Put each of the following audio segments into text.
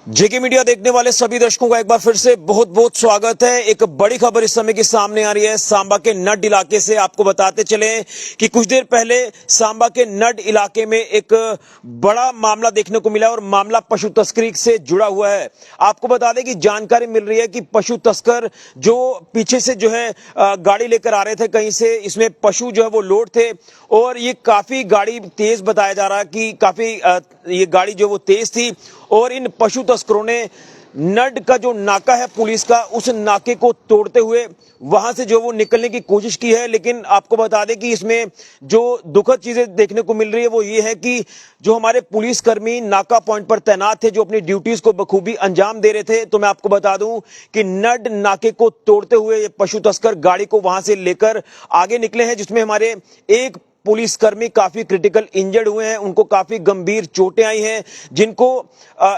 जेके media देखने वाले सभी दर्शकों का एक बार फिर से बहुत बहुत स्वागत है। एक बड़ी खबर इस समय की सामने आ रही है सांबा के नड इलाके से। आपको बताते चले कि कुछ देर पहले सांबा के नड इलाके में एक बड़ा मामला देखने को मिला और मामला पशु तस्करी से जुड़ा हुआ है। आपको बता दें कि जानकारी मिल रही है कि पशु तस्कर जो पीछे से जो है गाड़ी लेकर आ रहे थे कहीं से, इसमें पशु जो है वो लोड थे और ये काफी गाड़ी तेज बताया जा रहा है कि काफी ये गाड़ी जो वो तेज थी और इन पशु तस्करों ने नड का जो नाका है पुलिस का, उस नाके को तोड़ते हुए वहां से जो वो निकलने की कोशिश की है। लेकिन आपको बता दें कि इसमें जो दुखद चीजें देखने को मिल रही है वो ये है कि जो हमारे पुलिसकर्मी नाका पॉइंट पर तैनात थे, जो अपनी ड्यूटीज को बखूबी अंजाम दे रहे थे, तो मैं आपको बता दूं कि नड नाके को तोड़ते हुए ये पशु तस्कर गाड़ी को वहां से लेकर आगे निकले हैं, जिसमें हमारे एक पुलिसकर्मी काफी क्रिटिकल इंजर्ड हुए हैं, उनको काफी गंभीर चोटें आई हैं, जिनको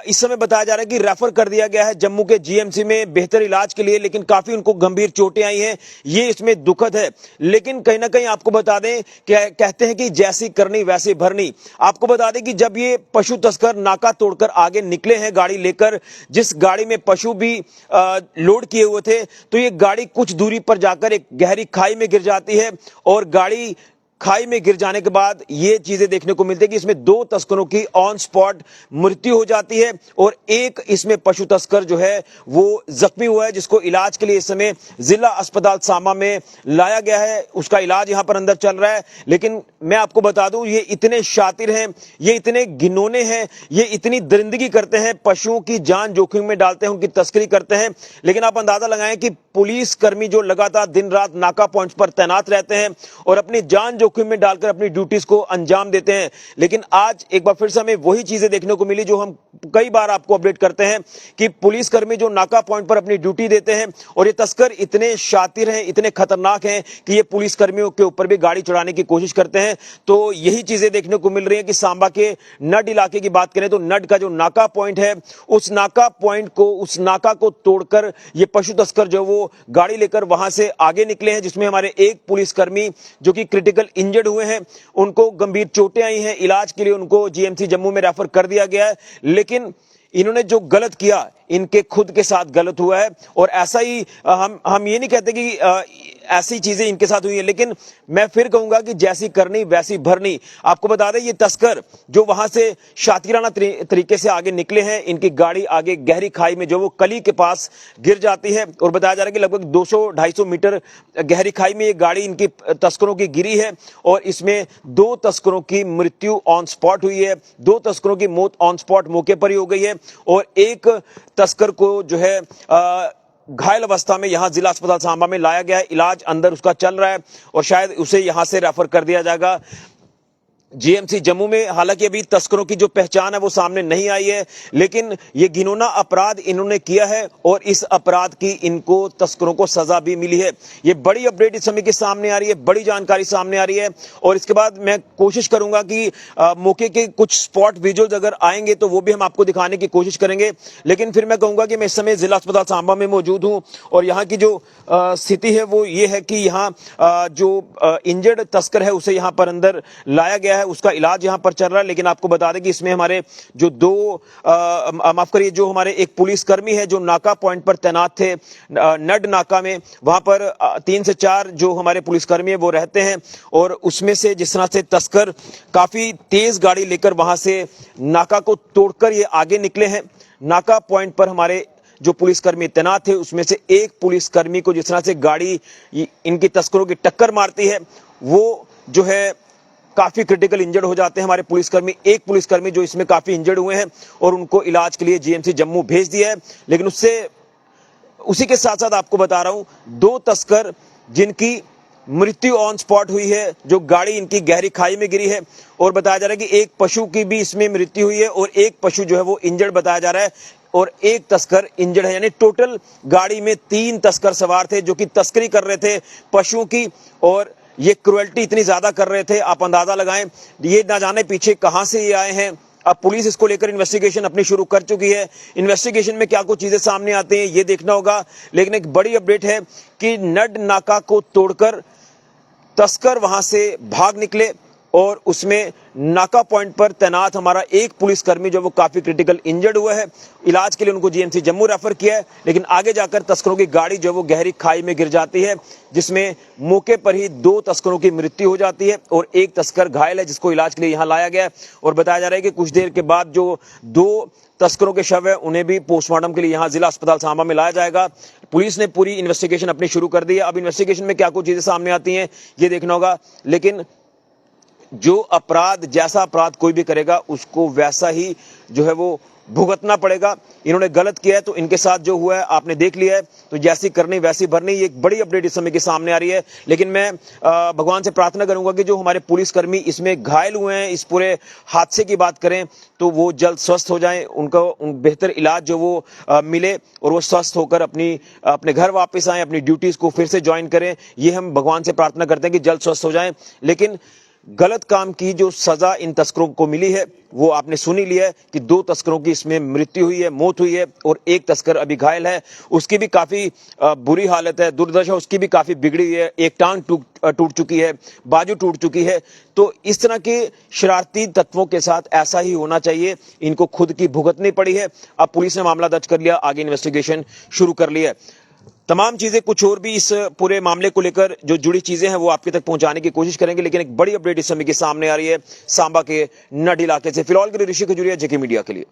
इस समय बताया जा रहा है कि रेफर कर दिया गया है जम्मू के जीएमसी में बेहतर इलाज के लिए, लेकिन काफी उनको गंभीर चोटें आई हैं। ये इसमें दुखद है। लेकिन कहीं ना कहीं आपको बता दें कि कहते हैं कि जैसी करनी वैसी भरनी। आपको बता दें कि जब ये पशु तस्कर नाका तोड़कर आगे निकले हैं गाड़ी लेकर, जिस गाड़ी में पशु भी लोड किए हुए थे, तो ये गाड़ी कुछ दूरी पर जाकर एक गहरी खाई में गिर जाती है और गाड़ी खाई में गिर जाने के बाद ये चीजें देखने को मिलती है कि इसमें 2 तस्करों की ऑन स्पॉट मृत्यु हो जाती है और एक इसमें पशु तस्कर जो है वो जख्मी हुआ है, जिसको इलाज के लिए इस समय जिला अस्पताल सांबा में लाया गया है। उसका इलाज यहां पर अंदर चल रहा है। लेकिन मैं आपको बता दूं, ये इतने शातिर हैं, ये इतने घिनौने हैं, ये इतनी दरिंदगी करते हैं, पशुओं की जान जोखिम में डालते हैं, उनकी तस्करी करते हैं। लेकिन आप अंदाजा लगाएं कि पुलिस कर्मी जो लगातार दिन रात नाका पॉइंट पर तैनात रहते हैं और अपनी जान जोखिम में डालकर अपनी ड्यूटीज को अंजाम देते हैं। लेकिन आज एक बार फिर से हमें वही चीजें देखने को मिली जो हम कई बार आपको अपडेट करते हैं कि पुलिसकर्मी जो नाका पॉइंट पर अपनी ड्यूटी देते हैं और ये तस्कर इतने शातिर हैं, इतने खतरनाक हैं कि ये पुलिसकर्मियों के ऊपर भी गाड़ी चढ़ाने की कोशिश करते हैं। तो यही चीजें देखने को मिल रही हैं कि सांबा के नड इलाके की बात करें तो नड का जो नाका पॉइंट है, उस नाका पॉइंट को, उस नाका को तोड़कर ये पशु तस्कर जो वो गाड़ी लेकर वहां से आगे निकले हैं, जिसमें हमारे एक पुलिसकर्मी जो कि क्रिटिकल इंजर्ड हुए हैं, उनको गंभीर चोटें आई हैं। इलाज के लिए उनको जीएमसी जम्मू में रेफर कर दिया गया है। लेकिन इन्होंने जो गलत किया, इनके खुद के साथ गलत हुआ है और ऐसा ही हम ये नहीं कहते कि ऐसी चीजें इनके साथ हुई है, लेकिन मैं फिर कहूंगा कि जैसी करनी वैसी भरनी। आपको बता दें ये तस्कर जो वहां से शातिराना तरीके से आगे निकले हैं, इनकी गाड़ी आगे गहरी खाई में जो वो कली के पास गिर जाती है और बताया जा रहा है कि लगभग 200-250 मीटर गहरी खाई में ये गाड़ी इनकी तस्करों की गिरी है और इसमें 2 तस्करों की मृत्यु ऑन स्पॉट हुई है, 2 तस्करों की मौत ऑन स्पॉट मौके पर ही हो गई है और एक तस्कर को जो है घायल अवस्था में यहां जिला अस्पताल सांबा में लाया गया है। इलाज अंदर उसका चल रहा है और शायद उसे यहां से रेफर कर दिया जाएगा जीएमसी जम्मू में। हालांकि अभी तस्करों की जो पहचान है वो सामने नहीं आई है, लेकिन ये घिनौना अपराध इन्होंने किया है और इस अपराध की इनको तस्करों को सजा भी मिली है। ये बड़ी अपडेट इस समय के सामने आ रही है, बड़ी जानकारी सामने आ रही है और इसके बाद मैं कोशिश करूंगा कि मौके के कुछ स्पॉट विजुअल्स अगर आएंगे तो वो भी हम आपको दिखाने की कोशिश करेंगे। लेकिन फिर मैं कहूंगा कि मैं इस समय जिला अस्पताल सांबा में मौजूद हूं और यहाँ की जो स्थिति है वो ये है कि यहाँ जो इंजर्ड तस्कर है उसे यहाँ पर अंदर लाया गया है, उसका इलाज यहां पर चल रहा है। लेकिन आपको बता दें कि इसमें हमारे जो माफ करिए, जो हमारे एक पुलिसकर्मी है जो नाका पॉइंट पर तैनात थे नड नाका में, वहां पर 3 से 4 जो हमारे पुलिसकर्मी है वो रहते हैं और उसमें से जिस तरह से तस्कर काफी तेज गाड़ी लेकर वहां से नाका को तोड़कर ये आगे निकले हैं। नाका पॉइंट पर हमारे जो पुलिसकर्मी तैनात थे उसमें से एक पुलिसकर्मी को जिस तरह से गाड़ी इनकी तस्करों की टक्कर मारती है, वो जो है काफी क्रिटिकल इंजर्ड हो जाते हैं हमारे पुलिसकर्मी। एक पुलिसकर्मी जो इसमें काफी इंजर्ड हुए हैं और उनको इलाज के लिए जीएमसी जम्मू भेज दिया है। लेकिन उसी के साथ साथ आपको बता रहा हूं 2 तस्कर जिनकी मृत्यु ऑन स्पॉट हुई है, जो गाड़ी इनकी गहरी खाई में गिरी है और बताया जा रहा है कि एक पशु की भी इसमें मृत्यु हुई है और एक पशु जो है वो इंजर्ड बताया जा रहा है और एक तस्कर इंजर्ड है। यानी टोटल गाड़ी में 3 तस्कर सवार थे जो कि तस्करी कर रहे थे पशुओं की और ये क्रुएल्टी इतनी ज्यादा कर रहे थे, आप अंदाजा लगाएं ये ना जाने पीछे कहां से ये आए हैं। अब पुलिस इसको लेकर इन्वेस्टिगेशन अपनी शुरू कर चुकी है। इन्वेस्टिगेशन में क्या कुछ चीजें सामने आती हैं ये देखना होगा। लेकिन एक बड़ी अपडेट है कि नड नाका को तोड़कर तस्कर वहां से भाग निकले और उसमें नाका पॉइंट पर तैनात हमारा एक पुलिसकर्मी जो वो काफी क्रिटिकल इंजर्ड हुआ है। इलाज के लिए उनको जीएमसी जम्मू रेफर किया है, लेकिन आगे जाकर तस्करों की गाड़ी जो वो गहरी खाई में गिर जाती है, जिसमें मौके पर ही 2 तस्करों की मृत्यु हो जाती है और एक तस्कर घायल है, जिसको इलाज के लिए यहां लाया गया है। और बताया जा रहा है कि कुछ देर के बाद जो 2 तस्करों के शव है उन्हें भी पोस्टमार्टम के लिए यहां जिला अस्पताल सांबा में लाया जाएगा। पुलिस ने पूरी इन्वेस्टिगेशन अपनी शुरू कर दी है। अब इन्वेस्टिगेशन में क्या कुछ चीजें सामने आती हैं ये देखना होगा, लेकिन जो अपराध, जैसा अपराध कोई भी करेगा उसको वैसा ही जो है वो भुगतना पड़ेगा। इन्होंने गलत किया है तो इनके साथ जो हुआ है आपने देख लिया है, तो जैसी करनी वैसी भरनी। ये एक बड़ी अपडेट इस समय की सामने आ रही है, लेकिन मैं भगवान से प्रार्थना करूंगा कि जो हमारे पुलिसकर्मी इसमें घायल हुए हैं, इस पूरे हादसे की बात करें तो वो जल्द स्वस्थ हो जाएं, उनको बेहतर इलाज जो वो मिले और वो स्वस्थ होकर अपने घर वापस आए, अपनी ड्यूटीज को फिर से ज्वाइन करें। ये हम भगवान से प्रार्थना करते हैं कि जल्द स्वस्थ हो जाएं। लेकिन गलत काम की जो सजा इन तस्करों को मिली है वो आपने सुनी लिया है कि 2 तस्करों की इसमें मृत्यु हुई है, मौत हुई है, और एक तस्कर अभी घायल है। उसकी भी काफी बुरी हालत है, दुर्दशा उसकी भी काफी बिगड़ी हुई है। एक टांग टूट चुकी है, बाजू टूट चुकी है। तो इस तरह के शरारती तत्वों के साथ ऐसा ही होना चाहिए। इनको खुद की भुगतनी पड़ी है। अब पुलिस ने मामला दर्ज कर लिया, आगे इन्वेस्टिगेशन शुरू कर ली है। तमाम चीजें कुछ और भी इस पूरे मामले को लेकर जो जुड़ी चीजें हैं वो आपके तक पहुंचाने की कोशिश करेंगे, लेकिन एक बड़ी अपडेट इस समय की सामने आ रही है सांबा के नड इलाके से। फिलहाल के लिए ऋषि खजूरिया, जेके मीडिया के लिए।